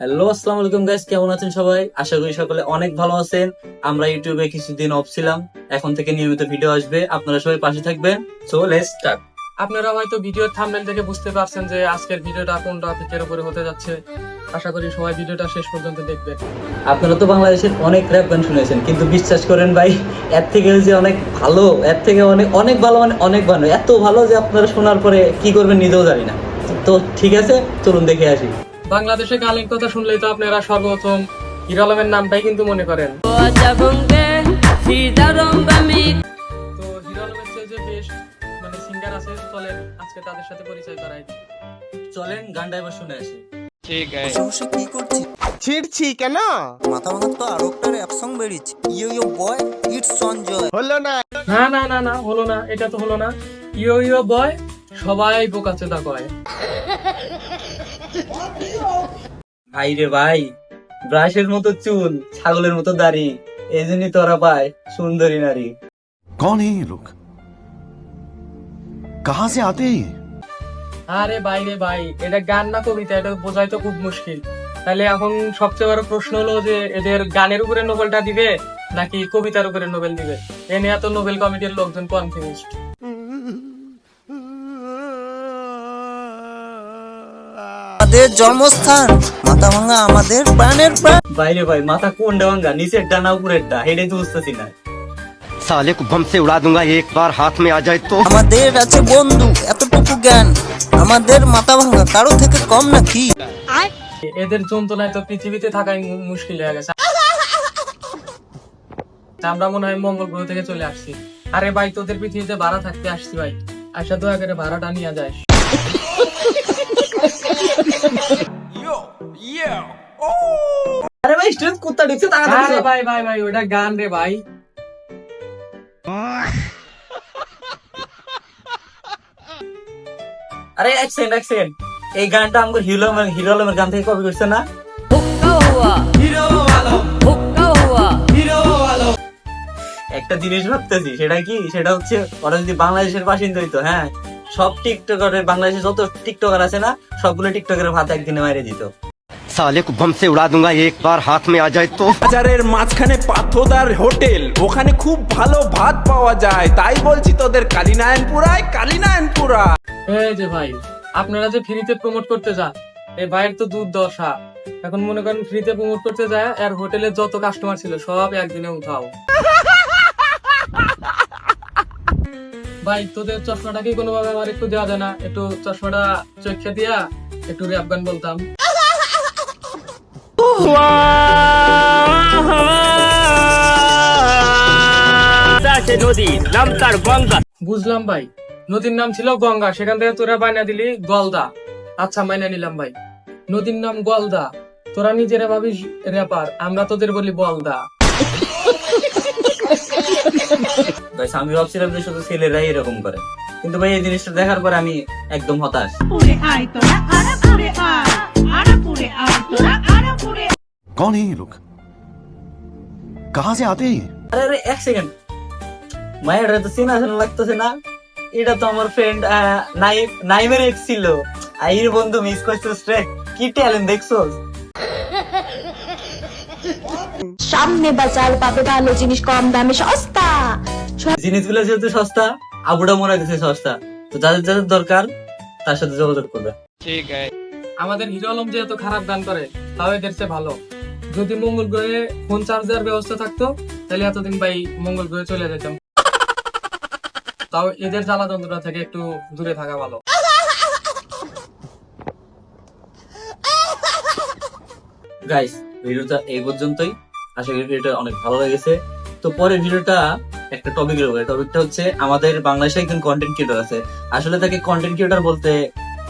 Hello, আসসালামু আলাইকুম guys, কেমন আছেন সবাই? আশা করি সকলে অনেক ভালো আছেন। আমরা ইউটিউবে কিছুদিন অফ ছিলাম, এখন থেকে নিয়মিত ভিডিও আসবে, আপনারা সবাই পাশে থাকবেন। So let's start. আপনারা হয়তো ভিডিওর থাম্বনেল থেকে বুঝতে পারছেন যে আজকের ভিডিওটা কোন টপিকের উপরে হতে যাচ্ছে। আশা করি সবাই ভিডিওটা শেষ পর্যন্ত দেখবেন। আপনারা তো বাংলাদেশের অনেক র‍্যাপ গান শুনেছেন, কিন্তু বিশ্বাস করেন ভাই, এর থেকে যে অনেক ভালো, এর থেকে অনেক অনেক ভালো, মানে অনেক ভালো, এত ভালো যে আপনারা শোনার পরে কি করবেন নিজেও জানি না। তো ঠিক আছে, চলুন দেখে আসি। বাংলাদেশে গানের কথা শুনলেই তো আপনারা সর্বপ্রথম হিরো আলমের নামটাই কিন্তু মনে করেন। তো হিরো আলমের চেয়ে যে বেশ সিঙ্গার আছে, চলেন আজকে তাদের সাথে পরিচয় করাই দিই। চলেন গানটা এবার শুনে আসি। বসে কি করছি? ছিড়ছি কেন? মাথা ভাঙার তো আরো একটা র‍্যাপ সং বেরিয়েছে, ইয়ো ইয়ো বয় ইটস সঞ্জয়। হলো না। না না না না, হলো না, এটা তো হলো না। ইয়ো ইয়ো বয়, সবাই বোকাচোদা কয়। ভাই রে ভাই, ব্রাশের মতো চুল, ছাগলের মতো দাড়ি, এই জন্যই তোরা পায় সুন্দরী নারী। कौन है ये लोग? कहां से आते हैं ये? আরে ভাই রে ভাই, এটা গান না কবিতা, এটা বোঝাই তো খুব মুশকিল। তাহলে এখন সবচেয়ে বড় প্রশ্ন হলো যে এদের গানের উপরে নোবেলটা দিবে নাকি কবিতার উপরে নোবেল দিবে? এ নিয়ে তো নোবেল কমিটির লোকজন কনফিউজড। আমাদের জন্মস্থান মাথা ভাঙা, আমাদের প্রাণের প্রাণ। বাইরে ভাই, মাথা কোন ডাঙ্গা, নিচের ডানা উপরের ডা, হেডে তো বুঝতেছি না। साले को बम से उड़ा दूंगा एक बार हाथ में आ जाए तो। আমাদের আছে বন্ধু, এতটুকু জ্ঞান, আমাদের মাথা ভাঙা কারো থেকে কম নাকি? এদের যন্ত্রণায় তো পৃথিবীতে থাকাই মুশকিল হয়ে গেছে। আমরা মনে হয় মঙ্গল গ্রহ থেকে চলে আসছি। আরে ভাই, তোদের পৃথিবীতে ভাড়া থাকতে আসছি ভাই, আশা দয়া করে ভাড়াটা নিয়ে যায়। আরে ভাই, স্ট্রেস কুত্তা ঢুকছে, তাড়াতাড়ি আরে চল। ভাই ভাই ভাই, ওটা গান রে ভাই। আরে এক সেকেন্ড, এই গানটা আমাকে হিরো আলমের গান থেকে কপি করছে না? একটা জিনিস ভাবতেছি, সেটা কি, সেটা হচ্ছে ওরা যদি বাংলাদেশের বাসিন্দা হইতো, হ্যাঁ, সব টিকটকারের, বাংলাদেশে যত টিকটকার আছে না, সবগুলো টিকটকের ভাত একদিনে মাইরে দিত। साले को बम से उड़ा दूंगा एक बार हाथ में आ जाए तो। বাজারের মাঝখানে পাথোদার হোটেল, ওখানে খুব ভালো ভাত পাওয়া যায়, তাই বলছি তোদের কালীনারায়ণপুরা। এই যে ভাই, আপনারা যে ফ্রিতে প্রমোট করতে যান, এই ভাইয়ের তো দুর্দশা। এখন মনে করেন ফ্রিতে প্রমোট করতে যায়, আর হোটেলে যত কাস্টমার ছিল সব একদিনে উঠাও। ভাই, তোদের চশমাটা কি কোনোভাবে আমার একটু দেওয়া যায় না? একটু চশমাটা চোখে দিয়া একটু র‍্যাপ গান বলতাম। বুঝলাম ভাই, নদীর নাম ছিল গঙ্গা, সেখান থেকে তোরা বানিয়ে দিলি গলদা। আচ্ছা, মাইনা নিলাম ভাই, নদীর নাম গলদা, তোরা নিজেরা ভাবিস র্যাপার, আমরা তোদের বলি বলদা। ভাই, আমি ভাবছিলাম যে শুধু ছেলেরাই এরকম করে, কিন্তু ভাই এই জিনিসটা দেখার পর আমি একদম হতাশ। कौन है ये लोग? कहां से आते हैं ये? আরে আরে এক সেকেন্ড, মায়ের তো চেনা চেনা লাগতেছে না? এটা তো আমার ফ্রেন্ড নাইমের এক্স ছিল। আইর বন্ধু, মিস করছিস রে, কি ট্যালেন্ট দেখছোস? সামনে বাজার পাবে ভালো জিনিস কম দামে সস্তা। জিনিসগুলো যেহেতু সস্তা, আবুটা মনে হইতেছে সস্তা, তো যাদের যাদের দরকার তার সাথে যোগাযোগ করবে। আমাদের হিরো আলম যে এত খারাপ গান করে, তাও এদের চেয়ে ভালো। যদি মঙ্গল গ্রহে ফোন চার্জার ব্যবস্থা থাকতো, তাহলে এতদিন ভাই মঙ্গল গ্রহে চলে যেতাম। তাও এদের জ্বালা যন্ত্রণা থেকে একটু দূরে থাকা ভালো। গাইস, ভিডিওটা এই পর্যন্তই। আশা করি ভিডিওটা অনেক ভালো লেগেছে। তো পরের ভিডিওটা একটা টপিকের উপরে, টপিকটা হচ্ছে আমাদের বাংলাদেশে একজন কন্টেন্ট ক্রিয়েটর আছে। আসলে তাকে কন্টেন্ট ক্রিয়েটর বলতে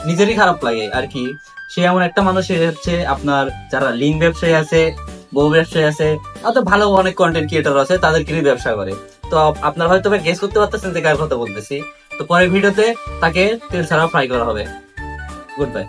নিজেরই খারাপ লাগে আর কি। সে এমন একটা মানুষ, সে হচ্ছে আপনার যারা লিঙ্ক ব্যবসায়ী আছে, বউ ব্যবসায়ী আছে, অত ভালো অনেক কন্টেন্ট ক্রিয়েটর আছে, তাদেরকে নিয়ে ব্যবসা করে। তো আপনার হয়তো গেস করতে পারতেছেন যে কার কথা বলতেছি। তো পরের ভিডিওতে তাকে তেল ছাড়া ফ্রাই করা হবে। Good bye.